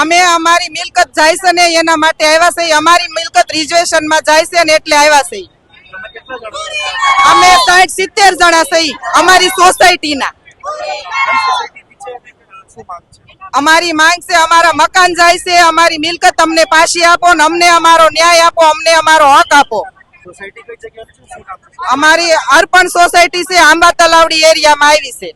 અમે અમારી મિલકત જાય છે ને એના માટે આવ્યા છે. અમારી મિલકત રિઝર્વેશન માં જાય છે ને એટલે આવ્યા છે. અમે 60-70 જણા છે અમારી સોસાયટીના. અમારી માંગ છે અમારા મકાન જાય છે, અમારી મિલકત અમને પાછી આપો ને અમને અમારો ન્યાય આપો, અમને અમારો હક આપો. અમારી અર્પણ સોસાયટી છે, આંબા તલાવડી એરિયામાં આવી છે.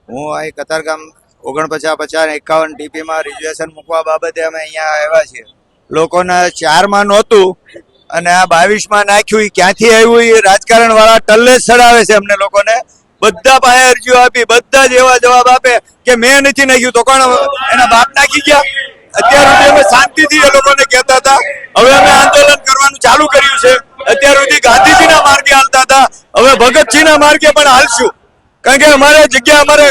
હું અહીં કતારગામ 49-50-51 ટીપી માં રિઝર્વેશન મૂકવા બાબતે અમે અહીંયા આવ્યા છીએ. લોકોને 4 માં નહોતું અને આ 22 માં નાખ્યું. એ ક્યાંથી આવ્યું એ રાજકારણ વાળા ટલ્લે જ ચડાવે છે અમને લોકોને. બધા પાસે અરજીઓ આપી, બધા જ એવા જવાબ આપે કે મેં નથી નાખ્યું તો કોણ એના બાપ નાખી ગયા. અત્યાર સુધી અમે શાંતિથી એ લોકોને કહેતા હતા. હવે અમે આંદોલન કરવાનું ચાલુ કર્યું છે. અત્યાર સુધી ગાંધીજીના માર્ગે હાલતા હતા, હવે ભગતસિંહના માર્ગે પણ હાલશું. કારણ કે અમારે જગ્યા અમારે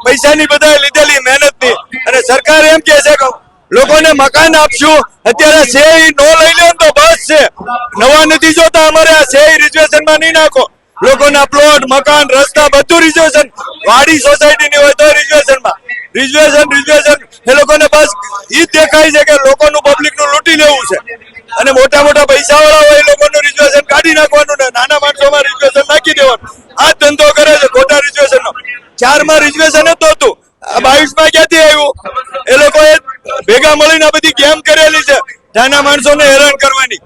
પૈસાની બધા લીધેલી મહેનતની, અને સરકાર એમ કે છે કે લોકોને મકાન આપશું. અત્યારે છે નો લઈ લે તો બસ છે, નવા નથી જોતા. અમારે આ છે રિઝર્વેશનમાં નહીં નાખો. લોકોના પ્લોટ, મકાન, રસ્તા બધું રિઝર્વેશન. વાડી સોસાયટીની હોય તો રિઝર્વેશન એ લોકોને બસ ઈ જ દેખાય છે કે લોકોનું પબ્લિકનું લૂંટી લેવું છે. અને મોટા મોટા પૈસા વાળા હોય એ લોકોનું રિઝર્વેશન કાઢી નાખવાનું ને નાના માણસોમાં રિઝર્વેશન નાખી દેવાનું. આ ધંધો કરે છે ખોટા રિઝર્વેશનનો. 4 માં રિઝર્વેશન જ નહોતું, આ 22 માં ક્યાંથી આવ્યું? એ લોકોએ ભેગા મળીને બધી ગેમ કરેલી છે નાના માણસોને હેરાન કરવાની.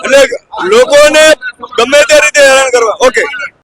એટલે લોકોને ગમે તે રીતે હેરાન કરવા. ઓકે.